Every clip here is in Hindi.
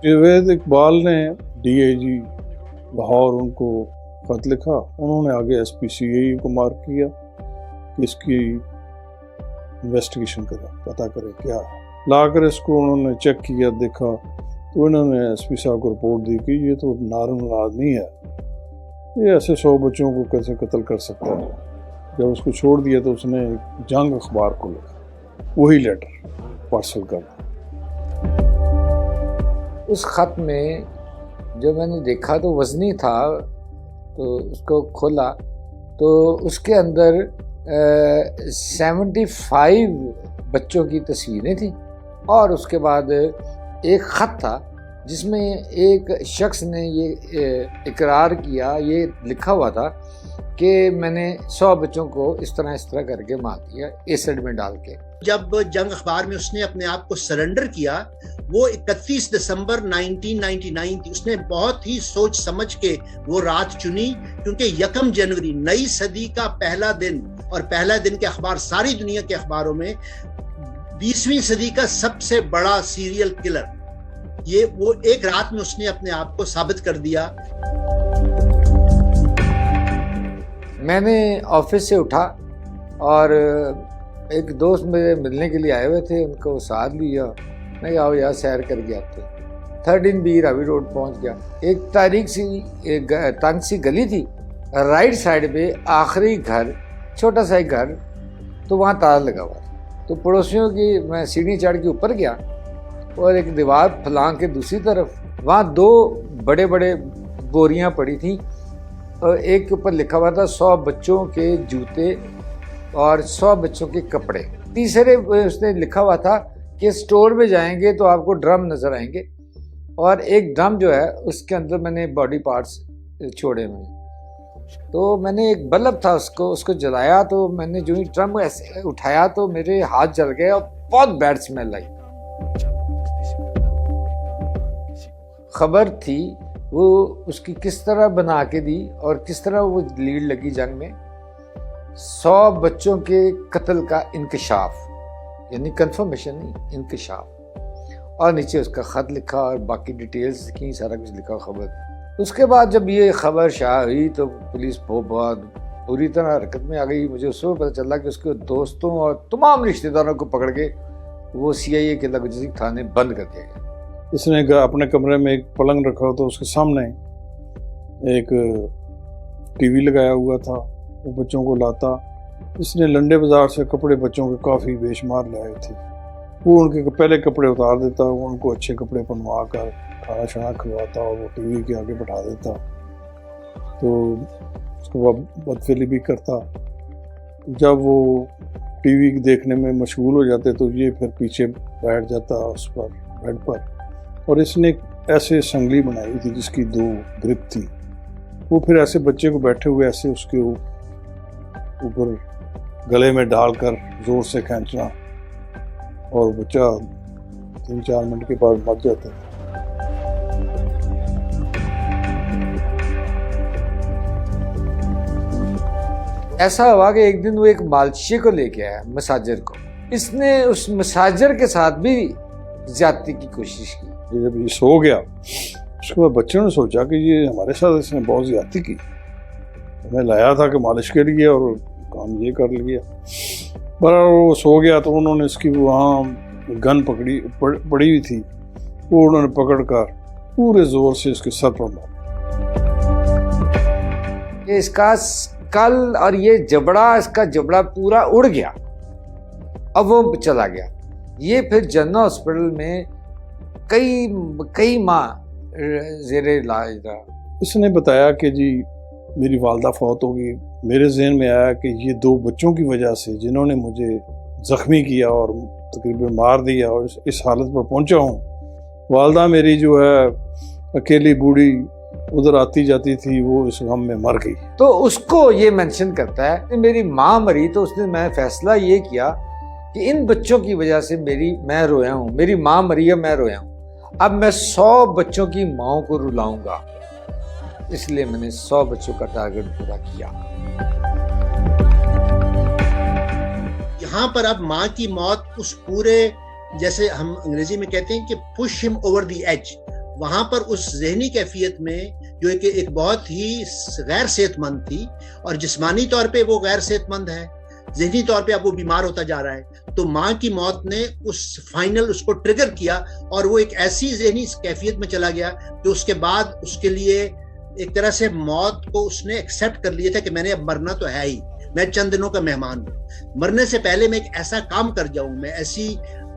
जावेद इकबाल ने डीआईजी लाहौर उनको खत लिखा, उन्होंने आगे एसपीसीआई को मार्क किया कि इसकी इन्वेस्टिगेशन करें, पता करें क्या है। लाकर इसको उन्होंने चेक किया, देखा तो इन्होंने एसपी साहब को रिपोर्ट दी कि ये तो नार्मल आदमी है, ये ऐसे 100 बच्चों को कैसे कत्ल कर सकता है। जब उसको छोड़ दिया तो उसने जंग अखबार को लिखा, वही लेटर पार्सल कर। उस खत में जो मैंने देखा तो वज़नी था, तो उसको खोला तो उसके अंदर 75 बच्चों की तस्वीरें थी और उसके बाद एक ख़त था जिसमें एक शख्स ने ये इकरार किया, ये लिखा हुआ था कि मैंने 100 बच्चों को इस तरह करके मार दिया एसिड में डाल के। जब जंग अखबार में उसने अपने आप को सरेंडर किया, वो 31 दिसंबर 1999 थी। उसने बहुत ही सोच समझ के वो रात चुनी, क्योंकि 1 जनवरी नई सदी का पहला दिन, और पहला दिन के अखबार सारी दुनिया के अखबारों में 20वीं सदी का सबसे बड़ा सीरियल किलर, ये वो एक रात में उसने अपने आप को साबित कर दिया। मैंने ऑफिस से उठा और एक दोस्त मेरे मिलने के लिए आए हुए थे, उनको साथ लिया, मैं आओ यार सैर करके आते। 13B रावी रोड पहुंच गया। एक तंग सी गली थी, राइट साइड पे आखिरी घर, छोटा सा एक घर, तो वहाँ ताला लगा हुआ था। तो पड़ोसियों की मैं सीढ़ी चढ़ के ऊपर गया और एक दीवार फलांग के दूसरी तरफ वहाँ 2 बड़े बड़े बोरियाँ पड़ी थी और एक के ऊपर लिखा हुआ था 100 बच्चों के जूते और 100 बच्चों के कपड़े। तीसरे उसने लिखा हुआ था कि स्टोर में जाएंगे तो आपको ड्रम नज़र आएंगे, और एक ड्रम जो है उसके अंदर मैंने बॉडी पार्ट्स छोड़े हुए। तो मैंने एक बल्ब था उसको जलाया, तो मैंने जो ही ड्रम ऐसे उठाया तो मेरे हाथ जल गए और बहुत बैड स्मेल आई। खबर थी वो उसकी किस तरह बना के दी और किस तरह वो लीड लगी जंग में। 100 बच्चों के कत्ल का इंकशाफ, यानी कंफर्मेशन नहीं, इंकशाफ, और नीचे उसका ख़त लिखा और बाकी डिटेल्स की, सारा कुछ लिखा खबर। उसके बाद जब ये खबर शाया हुई तो पुलिस बहुत बुरी तरह हरकत में आ गई। मुझे उस वक्त पता चला कि उसके दोस्तों और तमाम रिश्तेदारों को पकड़ के वो CIA के लगजिक थाने बंद कर दिया गया। इसने अपने कमरे में एक पलंग रखा हो तो उसके सामने एक टीवी लगाया हुआ था, वो बच्चों को लाता। इसने लंडे बाजार से कपड़े बच्चों के काफ़ी बेशुमार लाए थे, वो उनके पहले कपड़े उतार देता, वो उनको अच्छे कपड़े पहनवा कर खाना शाना खिलवाता और वो टीवी के आगे बैठा देता, तो उसको बदफेली भी करता। जब वो टीवी देखने में मशगूल हो जाते तो ये फिर पीछे बैठ जाता उस पर बेड पर, और इसने ऐसे संगली बनाई थी जिसकी 2 ग्रिप थी। वो फिर ऐसे बच्चे को बैठे हुए ऐसे उसके ऊपर गले में डालकर जोर से खींचना, और बच्चा 3-4 मिनट के बाद मर जाता है। ऐसा हुआ कि एक दिन वो एक मालशी को लेके आया, मसाजर को। इसने उस मसाजर के साथ भी ज्यादती की कोशिश की। जब ये सो गया उसके बाद बच्चों ने सोचा कि ये हमारे साथ इसने बहुत ज्यादती की, हमें लाया था कि मालिश के लिए और काम ये कर लिया। पर वो सो गया तो उन्होंने इसकी वहाँ गन पड़ी हुई थी, वो उन्होंने पकड़ कर पूरे जोर से इसके सर पर मारा। इसका कल और ये इसका जबड़ा पूरा उड़ गया, अब वो चला गया। ये फिर जनरल हॉस्पिटल में कई माह ज़ेरे इलाज रहा। इसने बताया कि जी मेरी वालदा फौत होगी। मेरे जहन में आया कि ये 2 बच्चों की वजह से जिन्होंने मुझे ज़ख्मी किया और तकरीबन मार दिया और इस हालत पर पहुंचा हूँ। वालदा मेरी जो है अकेली बूढ़ी उधर आती जाती थी, वो इस गम में मर गई। तो उसको ये मेंशन करता है कि मेरी माँ मरी तो उसने मैं फैसला ये किया कि इन बच्चों की वजह से मैं रोया हूँ, मेरी माँ मरी है, मैं रोया हूँ, अब मैं 100 बच्चों की माँओं को रुलाऊंगा, इसलिए मैंने 100 बच्चों का टारगेट पूरा किया। यहाँ पर अब माँ की मौत उस पूरे, जैसे हम अंग्रेजी में कहते हैं कि push him over the edge, वहां पर उस जहनी कैफियत में जो एक बहुत ही गैर सेहतमंद थी, और जिस्मानी तौर पे वो गैर सेहतमंद है, जहनी तौर पे अब वो बीमार होता जा रहा है। तो माँ की मौत ने उसको ट्रिगर किया, और वो एक ऐसी जहनी कैफियत में चला गया कि उसके बाद उसके लिए एक तरह से मौत को उसने एक्सेप्ट कर लिया था कि मैंने अब मरना तो है ही, मैं चंद दिनों का मेहमान हूँ, मरने से पहले मैं एक ऐसा काम कर जाऊं, मैं ऐसी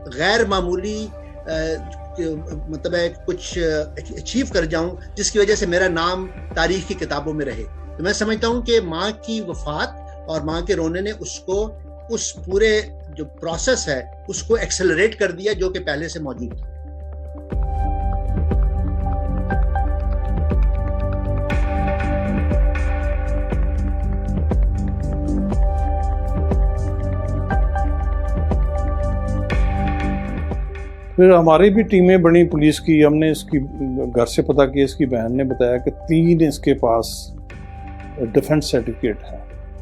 गैर मामूली मतलब कुछ अचीव कर जाऊं जिसकी वजह से मेरा नाम तारीख की किताबों में रहे। तो मैं समझता हूं कि माँ की वफात और माँ के रोने ने उसको उस पूरे जो प्रोसेस है उसको एक्सेलरेट कर दिया जो कि पहले से मौजूद था। फिर हमारी भी टीमें बनी पुलिस की, हमने इसकी घर से पता किया, इसकी बहन ने बताया कि 3 इसके पास डिफेंस सर्टिफिकेट है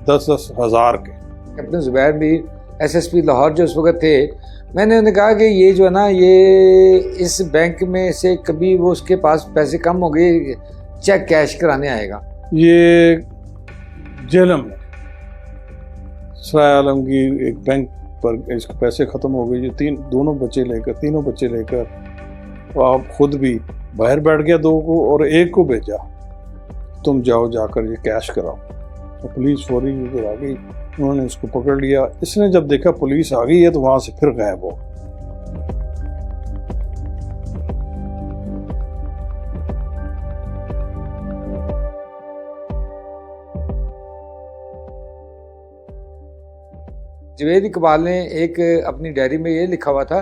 10-10 हज़ार के। कैप्टन जुबैर मीर एसएसपी लाहौर जो उस वक्त थे, मैंने उन्हें कहा कि ये जो है ना, ये इस बैंक में से कभी वो उसके पास पैसे कम हो गए, चेक कैश कराने आएगा। ये जेलम में सराय आलमगीर एक बैंक पर इसके पैसे ख़त्म हो गए, ये तीनों बच्चे लेकर आप खुद भी बाहर बैठ गया 2 को और 1 को भेजा, तुम जाओ जाकर ये कैश कराओ। तो पुलिस फौरी उधर आ गई, उन्होंने इसको पकड़ लिया। इसने जब देखा पुलिस आ गई है तो वहाँ से फिर गायब हो। जवेद इकबाल ने एक अपनी डायरी में ये लिखा हुआ था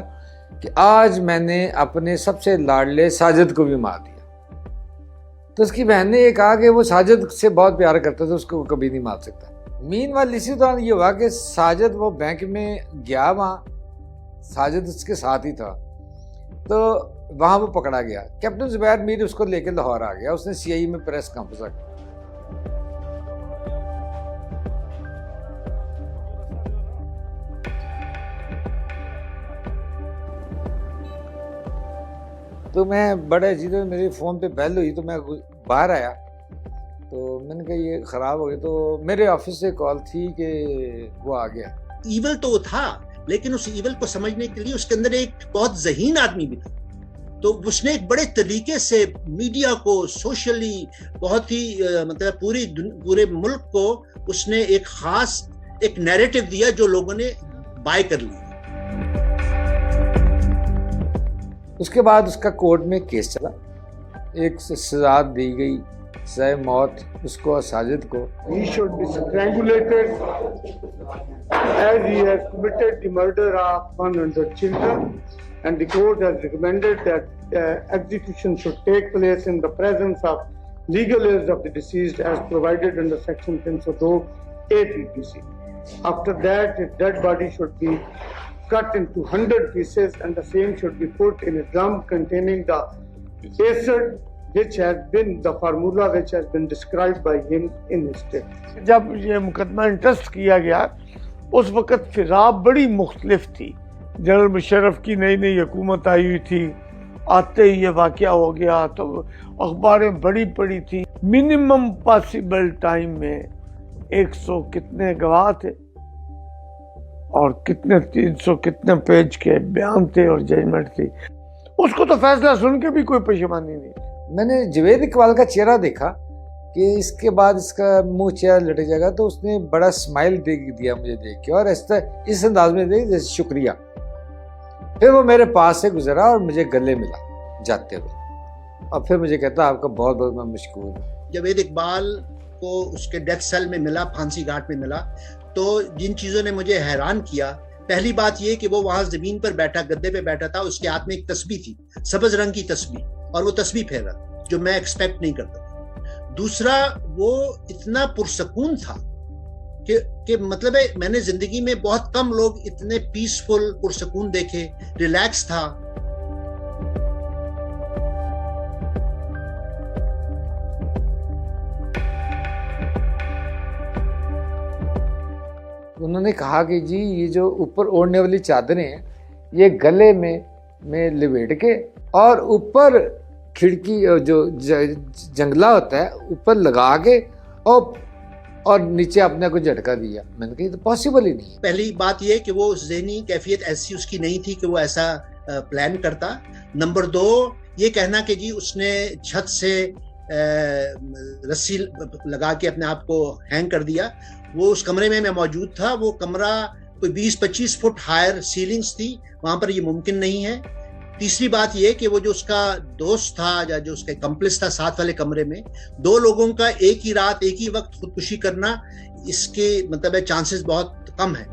कि आज मैंने अपने सबसे लाडले साजिद को भी मार दिया। तो उसकी बहन ने ये कहा कि वो साजिद से बहुत प्यार करता था, उसको कभी नहीं मार सकता। मीनवाइल इसी दौरान ये हुआ कि साजिद वो बैंक में गया, वहाँ साजिद उसके साथ ही था, तो वहाँ वो पकड़ा गया। कैप्टन जुबैर मीर उसको लेकर लाहौर आ गया, उसने सीआईए में प्रेस कॉन्फ्रेंस रखा। तो मैं बड़े अजीब, मेरे फ़ोन पे बेल हुई तो मैं बाहर आया, तो मैंने कहा ये ख़राब हो गया। तो मेरे ऑफिस से कॉल थी कि वो आ गया। ईवल तो था, लेकिन उस ईवल को समझने के लिए उसके अंदर एक बहुत ज़हीन आदमी भी था। तो उसने एक बड़े तरीके से मीडिया को सोशली बहुत ही मतलब पूरे मुल्क को उसने एक खास एक नैरेटिव दिया जो लोगों ने बाय कर लिया। उसके बाद उसका कोर्ट में केस चला, एक सजा दी गई, सज़ाए मौत उसको और साजिद को। He should be strangulated as he has committed the murder of 100 children, and the court has recommended that execution should take place in the presence of legal heirs of the deceased as provided under section 302 APPC. After that, his dead body should be cut into 100 pieces and the same should be put in a drum containing the acid which has been the formula which has been described by him in his text. जब ये मुकदमा इंटरेस्ट किया गया उस वक़्त फिराब बड़ी मुख्तलिफ थी। जनरल मुशर्रफ की नई नई हुकूमत आई हुई थी, आते ही ये वाक़या हो गया तो अखबारें बड़ी पड़ी थी। मिनिमम पॉसिबल टाइम में 100 कितने गवाह थे और कितने 300 कितने पेज के बयान थे और जजमेंट थी। उसको तो फैसला सुन के भी कोई परेशानी नहीं। मैंने जवेद इकबाल का चेहरा देखा कि इसके बाद इसका मुंह चेहरा लटक जाएगा, तो उसने बड़ा स्माइल दिया मुझे देख के, और इस अंदाज में देख जैसे शुक्रिया। फिर वो मेरे पास से गुजरा और मुझे गले मिला जाते हुए, और फिर मुझे कहता आपका बहुत बहुत मैं मशकूर हूँ। जवेद इकबाल को उसके डेथ सेल में मिला, फांसी घाट में मिला, तो जिन चीज़ों ने मुझे हैरान किया, पहली बात ये कि वो वहाँ ज़मीन पर बैठा, गद्दे पे बैठा था, उसके हाथ में एक तस्बीह थी, सब्ज़ रंग की तस्बीह, और वो तस्बीह फेर रहा था जो मैं एक्सपेक्ट नहीं करता था। दूसरा, वो इतना पुरसकून था कि मतलब है, मैंने ज़िंदगी में बहुत कम लोग इतने पीसफुल पुरसकून देखे, रिलैक्स था। उन्होंने कहा कि जी ये जो ऊपर ओढ़ने वाली चादरें हैं ये गले में लिपेट के और ऊपर खिड़की जो जंगला होता है ऊपर लगा के और नीचे अपने को झटका दिया। मैंने कहा ये तो पॉसिबल ही नहीं है। पहली बात ये कि वो ज़हनी कैफियत ऐसी उसकी नहीं थी कि वो ऐसा प्लान करता। नंबर 2, ये कहना कि जी उसने छत से रस्सी लगा के अपने आप को हैंग कर दिया। वो उस कमरे में मैं मौजूद था, वो कमरा कोई 20-25 फुट हायर सीलिंग्स थी, वहां पर ये मुमकिन नहीं है। तीसरी बात ये कि वो जो उसका दोस्त था या जो उसका कंप्लिस था साथ वाले कमरे में, 2 लोगों का एक ही रात एक ही वक्त खुदकुशी करना, इसके मतलब चांसेस बहुत कम है।